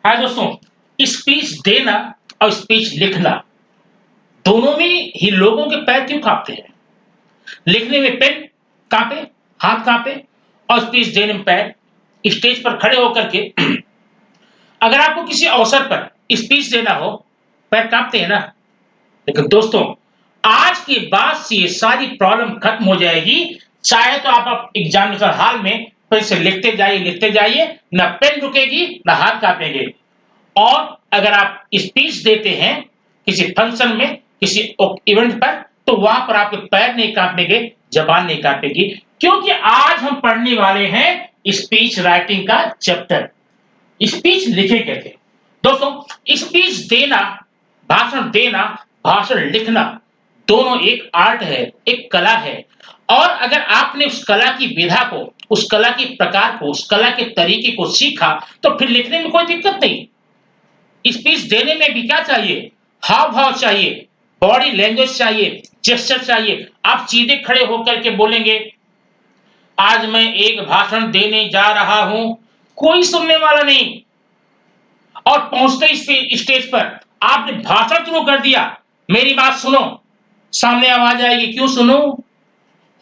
हाँ दोस्तों, स्पीच देना और स्पीच लिखना दोनों में ही लोगों के पैर क्यों कांपते हैं? लिखने में पेन कांपे, हाथ कांपे, और स्पीच देने में पैर। स्टेज पर खड़े होकर के अगर आपको किसी अवसर पर स्पीच देना हो, पैर कांपते हैं ना। लेकिन दोस्तों, आज के बाद से ये सारी प्रॉब्लम खत्म हो जाएगी। चाहे तो आप एग्जामिनेशन हॉल में फिर से लिखते जाइए, ना पेन रुकेगी ना हाथ कांपेंगे। और अगर आप स्पीच देते हैं किसी फंक्शन में, किसी इवेंट पर, तो वहां पर आपके पैर नहीं कांपेंगे, जबान नहीं कांपेगी, क्योंकि आज हम पढ़ने वाले हैं स्पीच राइटिंग का चैप्टर। स्पीच लिखे कैसे? दोस्तों, स्पीच देना, भाषण देना, भाषण लिखना दोनों एक आर्ट है, एक कला है। और अगर आपने उस कला की विधा को, उस कला के प्रकार को, उस कला के तरीके को सीखा, तो फिर लिखने में कोई दिक्कत नहीं। स्पीच देने में भी क्या चाहिए? हाव भाव चाहिए, बॉडी लैंग्वेज चाहिए, जेस्चर चाहिए। आप सीधे खड़े होकर के बोलेंगे, आज मैं एक भाषण देने जा रहा हूं, कोई सुनने वाला नहीं। और पहुंचते ही स्टेज पर आपने भाषण शुरू कर दिया, मेरी बात सुनो, सामने आवाज आएगी, क्यों सुनो?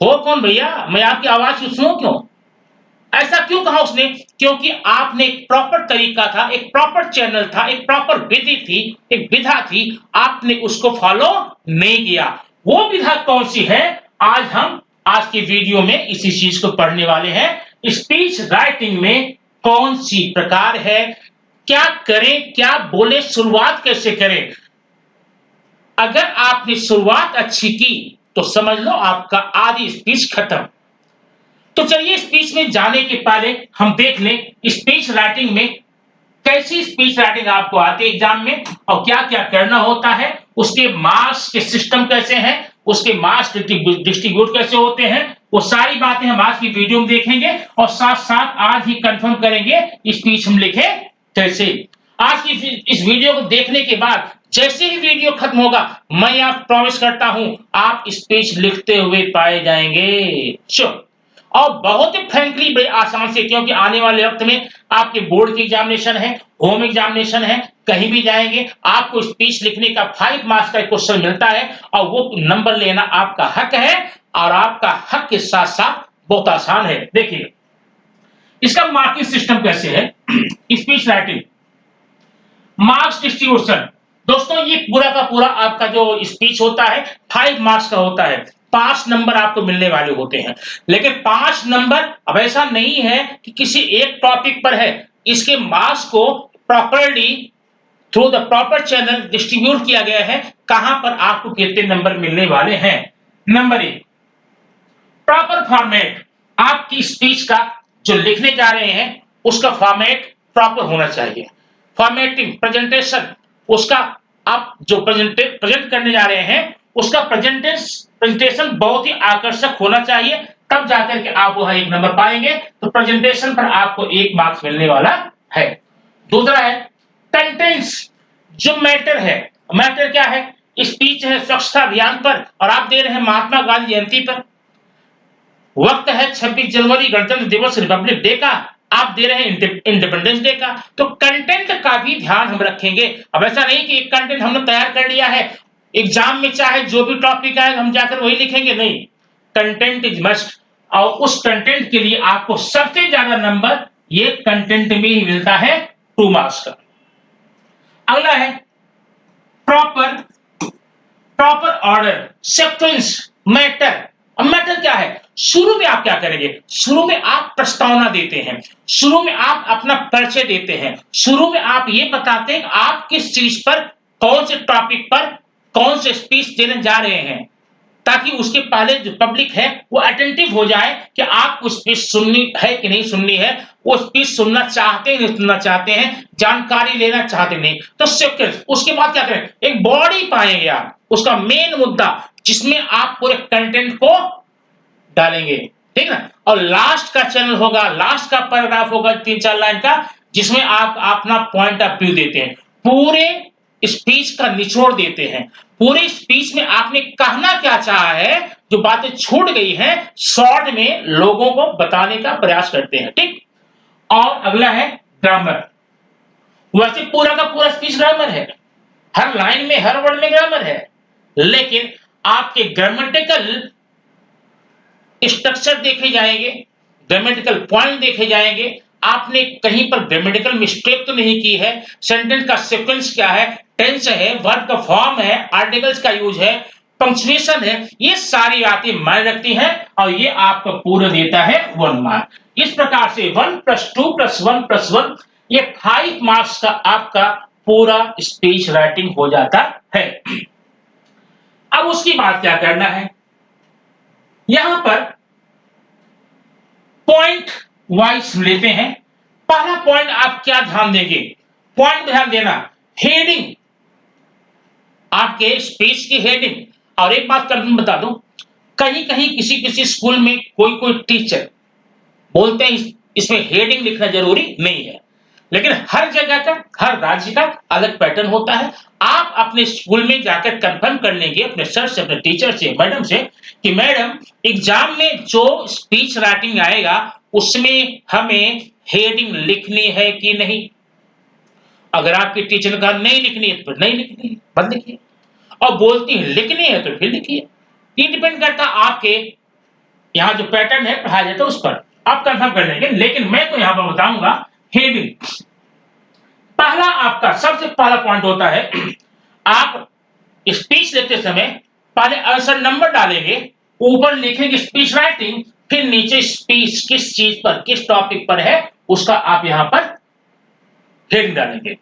हो कौन भैया, मैं आपकी आवाज सुनूं क्यों? ऐसा क्यों कहा उसने? क्योंकि आपने एक प्रॉपर तरीका था, एक प्रॉपर चैनल था, एक प्रॉपर विधि थी, एक विधा थी, आपने उसको फॉलो नहीं किया। वो विधा कौन सी है? आज की वीडियो में इसी चीज को पढ़ने वाले हैं। स्पीच राइटिंग में कौन सी प्रकार है, क्या करें, क्या बोले, शुरुआत कैसे करें। अगर आपने शुरुआत अच्छी की तो समझ लो आपका आधी स्पीच खत्म। तो चलिए, स्पीच में जाने के पहले हम देख लें स्पीच राइटिंग में कैसी स्पीच राइटिंग आपको आती है एग्जाम में, और क्या क्या करना होता है, उसके मार्क्स के सिस्टम कैसे हैं, उसके मार्क्स डिस्ट्रीब्यूट कैसे होते हैं। वो सारी बातें हम आज की वीडियो में देखेंगे, और साथ साथ आज ही कंफर्म करेंगे स्पीच हम लिखे कैसे। आज की इस वीडियो को देखने के बाद जैसे ही वीडियो खत्म होगा, मैं आप प्रॉमिस करता हूं आप स्पीच लिखते हुए पाए जाएंगे। श्योर। और बहुत ही फ्रेंकली बड़े आसान से, क्योंकि आने वाले वक्त में आपके बोर्ड की एग्जामिनेशन है, होम एग्जामिनेशन है, कहीं भी जाएंगे आपको स्पीच लिखने का 5 मार्क्स का क्वेश्चन मिलता है, और वो नंबर लेना आपका हक है। और आपका हक के साथ साथ बहुत आसान है। देखिए इसका मार्किंग सिस्टम कैसे है। स्पीच राइटिंग मार्क्स डिस्ट्रीब्यूशन, दोस्तों ये पूरा का पूरा आपका जो स्पीच होता है 5 मार्क्स का होता है। 5 नंबर आपको मिलने वाले होते हैं। लेकिन 5 नंबर अब ऐसा नहीं है कि किसी एक टॉपिक पर है, इसके मार्क्स को properly through the proper channel distribute किया गया है, कहां पर आपको कितने नंबर मिलने वाले हैं। Number 1, proper format. आपकी स्पीच का जो लिखने जा रहे हैं उसका फॉर्मेट प्रॉपर होना चाहिए। फॉर्मेटिंग, प्रेजेंटेशन, उसका आप जो प्रेजेंट करने जा रहे हैं उसका प्रेजेंटेशन बहुत ही आकर्षक होना चाहिए, तब जाकर के आप वह 1 नंबर पाएंगे। तो प्रेजेंटेशन पर आपको 1 मार्क्स मिलने वाला है। दूसरा है कंटेंट्स, जो मैटर है। मैटर क्या है? स्पीच है स्वच्छता अभियान पर, और आप दे रहे हैं महात्मा गांधी जयंती पर। वक्त है 26 जनवरी गणतंत्र दिवस रिपब्लिक डे का, आप दे रहे हैं इंडिपेंडेंस डे का। तो कंटेंट का भी ध्यान हम रखेंगे। अब ऐसा नहीं कि एक कंटेंट हमने तैयार कर लिया है, एग्जाम में चाहे जो भी टॉपिक आए हम जाकर वही लिखेंगे, नहीं। कंटेंट इज मस्ट, और उस कंटेंट के लिए आपको सबसे ज्यादा नंबर ये कंटेंट में ही मिलता है, 2 मार्क्स का। अगला है proper proper order, sequence, matter. अब मैटर क्या है? शुरू में आप क्या करेंगे? शुरू में आप प्रस्तावना देते हैं, शुरू में आप अपना परिचय देते हैं, शुरू में आप ये बताते हैं आप किस चीज पर, कौन से टॉपिक पर कौन से स्पीच देने जा रहे हैं, ताकि उसके पहले जो पब्लिक है वो अटेंटिव हो जाए कि आपको स्पीच सुननी है कि नहीं सुननी है, वो स्पीच सुनना चाहते हैं नहीं सुनना चाहते हैं, जानकारी लेना चाहते नहीं। तो सेकंड, उसके बाद क्या करें? एक बॉडी पाएंगे आप, उसका मेन मुद्दा जिसमें आप पूरे कंटेंट को डालेंगे, ठीक ना। और लास्ट का चैनल होगा, लास्ट का पैराग्राफ होगा 3-4 लाइन का, जिसमें आप अपना पॉइंट ऑफ व्यू देते हैं, पूरे स्पीच का निचोड़ देते हैं। पूरे स्पीच में आपने कहना क्या चाहा है, जो बातें छूट गई हैं शॉर्ट में लोगों को बताने का प्रयास करते हैं, ठीक। और अगला है ग्रामर। वैसे पूरा का पूरा स्पीच ग्रामर है, हर लाइन में हर वर्ड में ग्रामर है, लेकिन आपके ग्रामेटिकल स्ट्रक्चर देखे जाएंगे, ग्रामेटिकल पॉइंट देखे जाएंगे, आपने कहीं पर ग्रामेटिकल मिस्टेक तो नहीं की है, सेंटेंस का सीक्वेंस क्या है, टेंस है, वर्ब का फॉर्म है, आर्टिकल्स का यूज है, पंक्चुएशन है, ये सारी बातें मायने रखती हैं और ये आपको पूरा देता है 1 मार्क। इस प्रकार से 1 + 2 + 1 + 1 ये 5 मार्क्स का आपका पूरा स्पीच राइटिंग हो जाता है। अब उसके बाद क्या करना है, यहां पर पॉइंट वाइज लेते हैं। पहला पॉइंट आप क्या ध्यान देंगे, पॉइंट ध्यान देना, हेडिंग, आपके स्पीच की हेडिंग। और एक बात कंफर्म बता दूं, कहीं कहीं किसी किसी स्कूल में कोई कोई टीचर बोलते हैं इसमें हेडिंग लिखना जरूरी नहीं है, लेकिन हर जगह का, हर राज्य का अलग पैटर्न होता है। आप अपने स्कूल में जाकर कंफर्म कर लेंगे अपने सर से, अपने टीचर से, मैडम से कि मैडम एग्जाम में जो स्पीच राइटिंग आएगा उसमें हमें हेडिंग लिखनी है कि नहीं। अगर आपके टीचर ने कहा नहीं लिखनी है तो फिर नहीं लिखनी है, मत लिखिए, और बोलती है लिखनी है तो फिर लिखिए। ये डिपेंड करता आपके यहाँ जो पैटर्न है पढ़ाया जाता है उस पर, आप कंफर्म कर लेंगे। लेकिन मैं तो यहाँ पर बताऊंगा हेडिंग। पहला आपका सबसे पहला पॉइंट होता है, आप स्पीच देते समय पहले आंसर नंबर डालेंगे, ऊपर लिखेंगे स्पीच राइटिंग, फिर नीचे स्पीच किस चीज पर, किस टॉपिक पर है उसका आप यहां पर हेडिंग डालेंगे।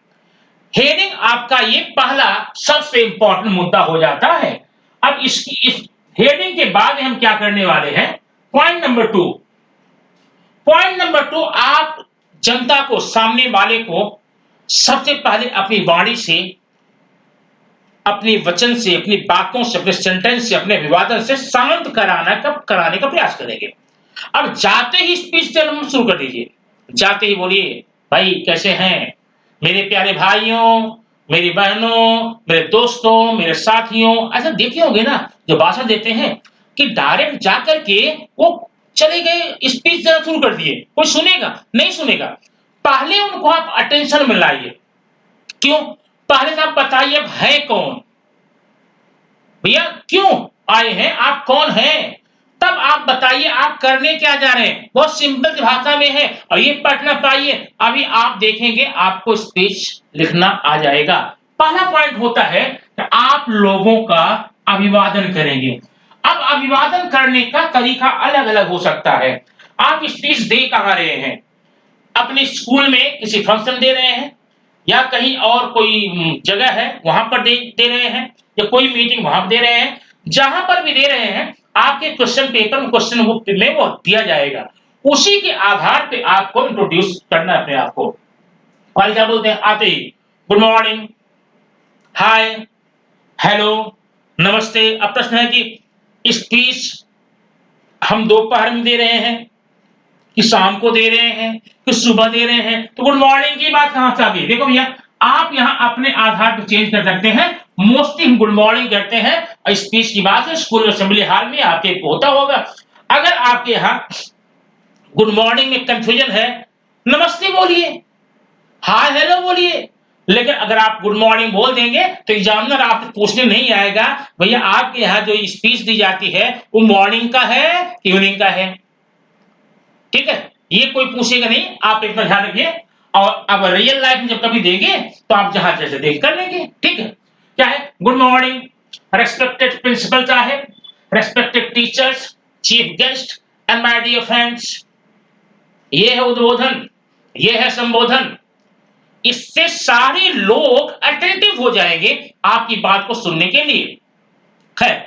हेडिंग आपका ये पहला सबसे इंपॉर्टेंट मुद्दा हो जाता है। अब इस हेडिंग के बाद हम क्या करने वाले हैं, पॉइंट नंबर 2। पॉइंट नंबर 2, आप जनता को, सामने वाले को सबसे पहले अपनी वाणी से, अपने वचन से, अपनी बातों से, अपने सेंटेंस से, अपने विवादन से शांत कराने का प्रयास करेंगे। अब जाते ही स्पीच देना शुरू कर दीजिए, जाते ही बोलिए भाई कैसे हैं मेरे प्यारे भाइयों, मेरी बहनों, मेरे दोस्तों, मेरे साथियों। ऐसा देखे होंगे ना जो भाषण देते हैं कि डायरेक्ट जाकर के वो चले गए, स्पीच देना शुरू कर दिए, कोई सुनेगा नहीं सुनेगा। पहले उनको आप अटेंशन में लाइए। क्यों, पहले से आप बताइए अब है कौन, भैया क्यों आए हैं, आप कौन हैं, तब आप बताइए आप करने क्या जा रहे हैं। बहुत सिंपल भाषा में है और ये पढ़ना पाइए, अभी आप देखेंगे आपको स्पीच लिखना आ जाएगा। पहला पॉइंट होता है कि आप लोगों का अभिवादन करेंगे। अब अभिवादन करने का तरीका अलग अलग हो सकता है। आप स्पीच दे कहां रहे हैं, अपने स्कूल में किसी फंक्शन दे रहे हैं, या कहीं और कोई जगह है वहां पर दे रहे हैं, या कोई मीटिंग वहां पर दे रहे हैं, जहां पर भी दे रहे हैं आपके क्वेश्चन पेपर में, क्वेश्चन बुक में वो दिया जाएगा, उसी के आधार पे आपको इंट्रोड्यूस करना है अपने आप को। और क्या बोलते हैं आते ही, गुड मॉर्निंग, हाय, हेलो, नमस्ते। अब प्रश्न है कि स्पीच हम दोपहर में दे रहे हैं कि शाम को दे रहे हैं कि सुबह दे रहे हैं, तो गुड मॉर्निंग की बात कहां से आ गई। देखो भैया, आप यहां अपने आधार पर चेंज कर सकते हैं। मोस्टली हम गुड मॉर्निंग करते हैं और स्पीच की बात है स्कूल असेंबली हॉल में आपके होता होगा। अगर आपके यहाँ गुड मॉर्निंग में कंफ्यूजन है, नमस्ते बोलिए, हाय हेलो बोलिए। लेकिन अगर आप गुड मॉर्निंग बोल देंगे तो एग्जामिनर आपसे पूछने नहीं आएगा भैया आपके यहाँ जो स्पीच दी जाती है वो मॉर्निंग का है इवनिंग का है। ठीक है, ये कोई पूछेगा नहीं, आप इतना ध्यान रखिए। और अब रियल लाइफ में जब कभी देंगे तो आप जहां जैसे देख कर लेंगे। ठीक है, क्या है, गुड मॉर्निंग रेस्पेक्टेड प्रिंसिपल साहब, respected teachers, chief guest and my dear friends. ये है उद्बोधन, ये है संबोधन। इससे सारे लोग अटेंटिव हो जाएंगे आपकी बात को सुनने के लिए। खैर,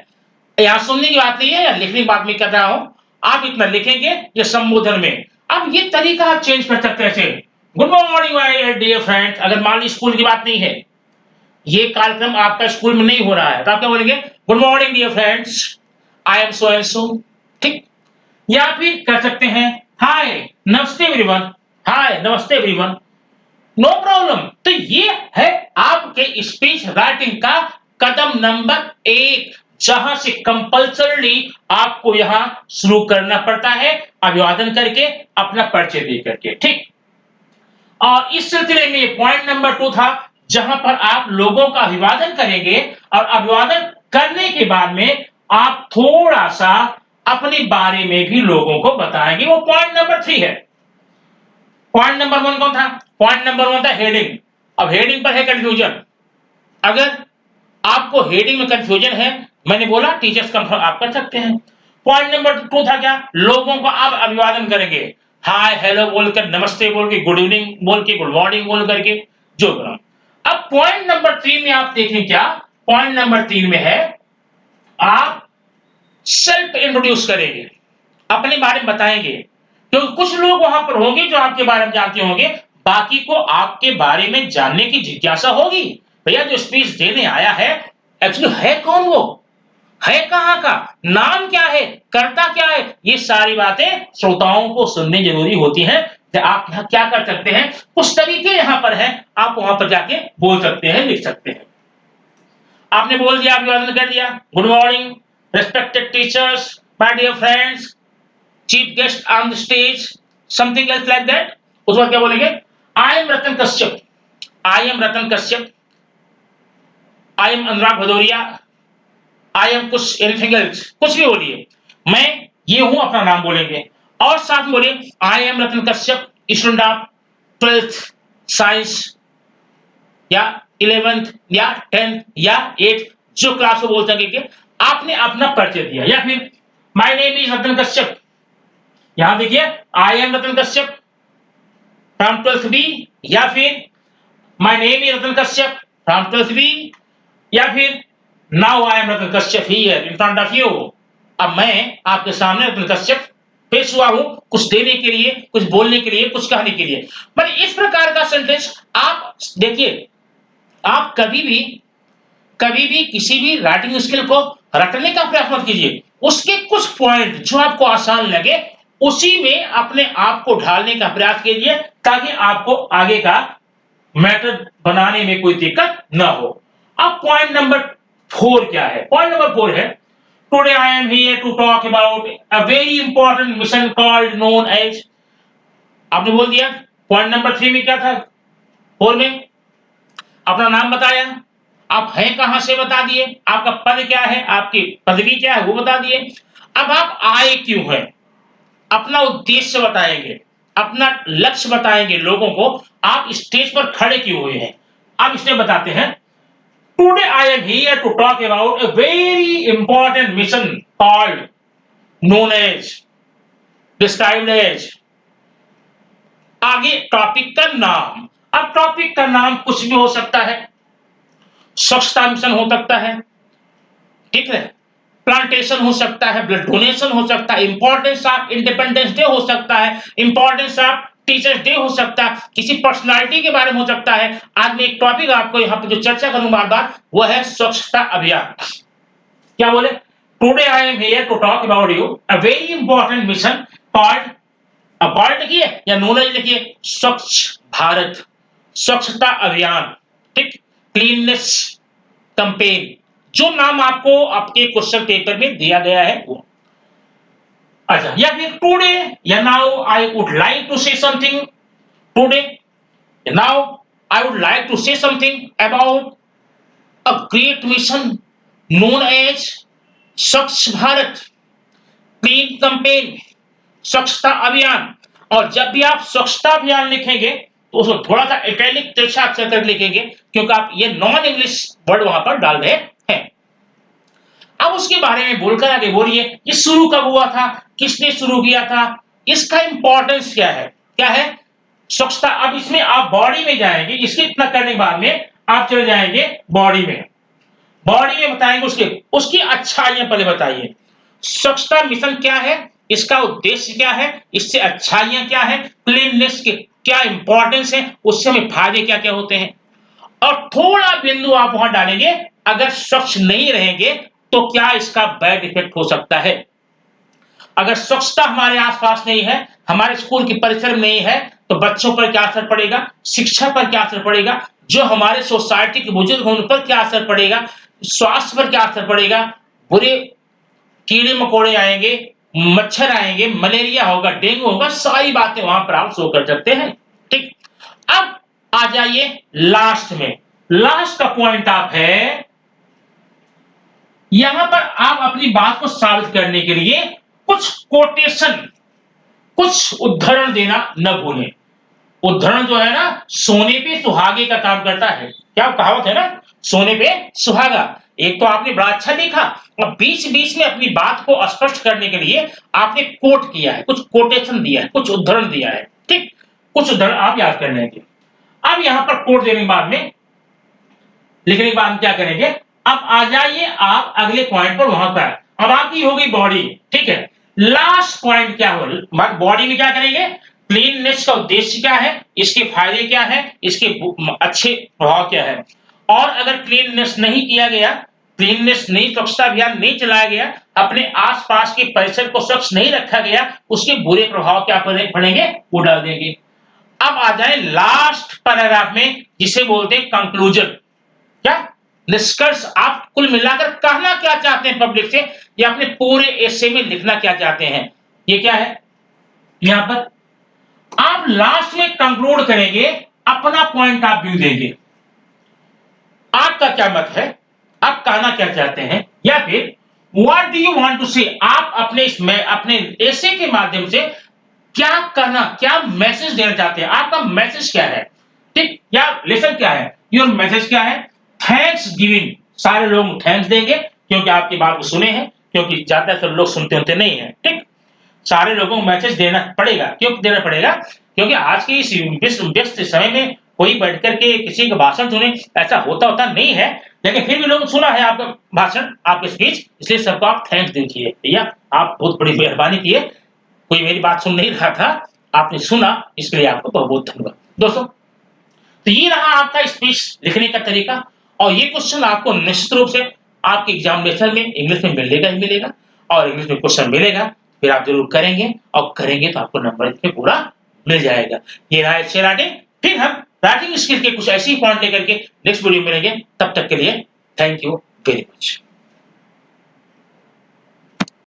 यहां सुनने की बात नहीं है या लिखने की बात नहीं कर रहा हूं, आप इतना लिखेंगे ये संबोधन में। अब ये तरीका आप चेंज कर सकते हैं, ऐसे good morning my dear friends. अगर मान ली स्कूल की बात नहीं है, ये कार्यक्रम आपका स्कूल में नहीं हो रहा है, तो आप क्या बोलेंगे, good morning dear friends, I am so and so. ठीक, या फिर कर सकते हैं हाय नमस्ते एवरीवन, हाय नमस्ते एवरीवन, नो प्रॉब्लम। तो ये है आपके स्पीच राइटिंग का कदम नंबर 1, जहां से कंपल्सरली आपको यहां शुरू करना पड़ता है, अभिवादन करके, अपना परिचय दे करके। ठीक, और इस सिलसिले में पॉइंट नंबर 2 था, जहां पर आप लोगों का अभिवादन करेंगे और अभिवादन करने के बाद में आप थोड़ा-सा अपने बारे में भी लोगों को बताएंगे। वो पॉइंट नंबर 3 है। पॉइंट नंबर 1 कौन था? पॉइंट नंबर 1 था हेडिंग। अब हेडिंग पर है कंफ्यूजन। अगर आपको हेडिंग में कंफ्यूजन है, मैंने बोला टीचर्स कंफर्म आप कर सकते हैं। पॉइंट नंबर 2 था क्या? लोगों को आप अभिवादन करेंगे, हाय हेलो बोलकर, नमस्ते बोल के, गुड इवनिंग बोल के, गुड मॉर्निंग बोल करके, जो बोला। अब पॉइंट नंबर 3 में आप देखें क्या? पॉइंट नंबर 3 में है आप सेल्फ इंट्रोड्यूस करेंगे, अपने बारे में बताएंगे, क्योंकि कुछ लोग वहां पर होंगे जो आपके बारे में जानते होंगे, बाकी को आपके बारे में जानने की जिज्ञासा होगी। भैया जो स्पीच देने आया है, एक्चुअली है कौन, वो है कहां का, नाम क्या है, करता क्या है, ये सारी बातें श्रोताओं को सुननी जरूरी होती है। कि आप यहाँ क्या कर सकते हैं, कुछ तरीके यहां पर हैं, आप वहां पर जाके बोल सकते हैं, लिख सकते हैं। आपने बोल दिया, अभिवादन कर दिया, good morning respected teachers, my dear friends, chief guest on the stage, something else like that. उस वक्त क्या बोलेंगे? I am Ratan Kashyap, I am Ratan Kashyap, I am Anurag Bhadauria, I am कुछ एनीथिंग एल्स, कुछ भी बोलिए, मैं ये हूं, अपना नाम बोलेंगे। और साथ में बोलिए आई am Ratan Kashyap, student of 12th science या 11th या 10th या 8th, जो क्लास को बोल सकेंगे। आपने अपना परिचय दिया। या फिर my name is Ratan Kashyap, यहां देखिए I am Ratan Kashyap from 12th B, या फिर my name is Ratan Kashyap from 12th B, या फिर now I am Ratan Kashyap here in front of you. अब मैं आपके सामने रतन कश्यप पेश हुआ हूं, कुछ देने के लिए, कुछ बोलने के लिए, कुछ कहने के लिए। पर इस प्रकार का सेंटेंस आप देखिए, आप कभी भी किसी भी राइटिंग स्किल को रटने का प्रयास मत कीजिए। उसके कुछ पॉइंट जो आपको आसान लगे, उसी में अपने आप को ढालने का प्रयास कीजिए, ताकि आपको आगे का मैटर बनाने में कोई दिक्कत ना हो। अब पॉइंट नंबर 4 क्या है? पॉइंट नंबर 4 है, today I am here to talk about a very important mission called known as. आपने बोल दिया। पॉइंट नंबर 3 में क्या था? 4 में अपना नाम बताया, आप हैं कहां से बता दिए, आपका पद क्या है, आपकी पदवी क्या है वो बता दिए। अब आप आए क्यों हैं, अपना उद्देश्य बताएंगे, अपना लक्ष्य बताएंगे लोगों को, आप स्टेज पर खड़े क्यों हुए हैं। अब इसमें बताते हैं, today I am here to talk about a very important mission called known as, described as. आगे टॉपिक का नाम। अब टॉपिक का नाम कुछ भी हो सकता है, स्वच्छता मिशन हो सकता है, ठीक है, प्लांटेशन हो सकता है, ब्लड डोनेशन हो सकता है, इंपॉर्टेंस ऑफ इंडिपेंडेंस डे हो सकता है, इंपॉर्टेंस ऑफ टीचर्स डे हो सकता है, किसी पर्सनालिटी के बारे में हो सकता है। आज मैं एक टॉपिक आपको यहाँ पे जो चर्चा करूंगा बार बार, वो है स्वच्छता अभियान। क्या बोले? Today I am here to talk about you a very important mission called, अब वर्ड लिखिए या नॉलेज लिखिए, स्वच्छ भारत, स्वच्छता अभियान, ठीक, क्लीननेस कैंपेन, जो नाम आपको आपके क्वेश्चन पेपर में दिया गया है वो। अच्छा, या फिर टुडे या now I would like to say something, today now I would like to say something about a great mission known as Swachh Bharat clean campaign, स्वच्छता अभियान। और जब भी आप स्वच्छता अभियान लिखेंगे तो उसको थोड़ा सा इटैलिक तिरछा अक्षर कर लिखेंगे, क्योंकि आप ये नॉन इंग्लिश वर्ड वहां पर डाल रहे हैं। अब उसके बारे में बोलकर आगे बोलिए, ये शुरू कब हुआ था, किसने शुरू किया था, इसका इंपॉर्टेंस क्या है, क्या है स्वच्छता। अब इसमें आप बॉडी में जाएंगे, इसके इतना करने के बाद में आप चले जाएंगे बॉडी में। बॉडी में बताएंगे उसके उसकी अच्छाइयां पहले बताइए। स्वच्छता मिशन क्या है, इसका उद्देश्य क्या है, इससे अच्छाइयां क्या है, क्लीननेस के क्या इंपॉर्टेंस है, उससे हमें फायदे क्या क्या होते हैं। और थोड़ा बिंदु आप वहां डालेंगे, अगर स्वच्छ नहीं रहेंगे तो क्या इसका बैड इफेक्ट हो सकता है। अगर स्वच्छता हमारे आसपास नहीं है, हमारे स्कूल के परिसर में नहीं है, तो बच्चों पर क्या असर पड़ेगा, शिक्षा पर क्या असर पड़ेगा, जो हमारे सोसाइटी के बुजुर्ग हैं उन पर क्या असर पड़ेगा, स्वास्थ्य पर क्या असर पड़ेगा। बुरे कीड़े मकोड़े आएंगे, मच्छर आएंगे, मलेरिया होगा, डेंगू होगा, सारी बातें वहां पर आप शो कर सकते हैं, ठीक। अब आ जाइए लास्ट में। लास्ट का पॉइंट आप है, यहां पर आप अपनी बात को साबित करने के लिए कुछ कोटेशन, कुछ उद्धरण देना न भूलें। उद्धरण जो है ना, सोने पे सुहागे का काम करता है। क्या कहावत है ना, सोने पे सुहागा। एक तो आपने बड़ा अच्छा लिखा, और बीच बीच में अपनी बात को स्पष्ट करने के लिए आपने कोट किया है, कुछ कोटेशन दिया है, कुछ उद्धरण दिया है। ठीक, कुछ उद्धरण आप याद कर लेंगे। अब यहां पर कोट देने के बाद में, लिखने के बाद हम क्या करेंगे, अब आ जाइए आप अगले पॉइंट पर। वहां पर अब आपकी हो गई बॉडी, ठीक है। लास्ट पॉइंट क्या हो, बॉडी में क्या करेंगे, क्लीननेस का उद्देश्य क्या है, इसके फायदे क्या है, इसके अच्छे प्रभाव क्या है। और अगर क्लीननेस नहीं किया गया, क्लीननेस नहीं, स्वच्छता अभियान नहीं चलाया गया, अपने आसपास के परिसर को स्वच्छ नहीं रखा गया, उसके बुरे प्रभाव क्या पड़ेंगे, वो डाल देंगे। अब आ जाए लास्ट पैराग्राफ में, जिसे बोलते हैं कंक्लूजन। क्या निष्कर्ष, आप कुल मिलाकर कहना क्या चाहते हैं पब्लिक से, या अपने पूरे एसे में लिखना क्या चाहते हैं, ये क्या है। यहां पर आप लास्ट में कंक्लूड करेंगे, अपना पॉइंट ऑफ व्यू देंगे, आपका क्या मत है, आप कहना क्या चाहते हैं, या फिर what do you want to say, आप अपने एसे के माध्यम से क्या करना, क्या मैसेज देना चाहते हैं, आपका मैसेज क्या है। ठीक, या लेसन क्या है, योर मैसेज क्या है। थैंक्स गिविंग, सारे लोग थैंक्स देंगे क्योंकि आपकी बात को सुने हैं, क्योंकि ज्यादातर लोग सुनते होते नहीं है। ठीक, सारे लोगों को मैसेज देना पड़ेगा। क्यों देना पड़ेगा, क्योंकि आज के इस व्यस्त समय में कोई बैठ करके किसी का भाषण सुने, ऐसा होता नहीं है, लेकिन फिर भी लोगों ने सुना है आपका भाषण, आपकी स्पीच, इसलिए सबको आप थैंक्स दीजिए। भैया आप बहुत बड़ी मेहरबानी किए, कोई मेरी बात सुन नहीं रहा था, आपने सुना, इसके लिए आपको बहुत बहुत धन्यवाद। दोस्तों, तो ये रहा आपका स्पीच लिखने का तरीका, और ये क्वेश्चन आपको निश्चित रूप से आपके एग्जामिनेशन में इंग्लिश में मिलेगा ही मिलेगा, और इंग्लिश में क्वेश्चन मिलेगा, फिर आप जरूर करेंगे, और करेंगे तो आपको नंबर इसमें पूरा मिल जाएगा। ये रहा अच्छे राइटिंग। फिर हम राइटिंग स्किल के कुछ ऐसे ही पॉइंट लेकर के नेक्स्ट वीडियो में मिलेंगे, तब तक के लिए थैंक यू वेरी मच।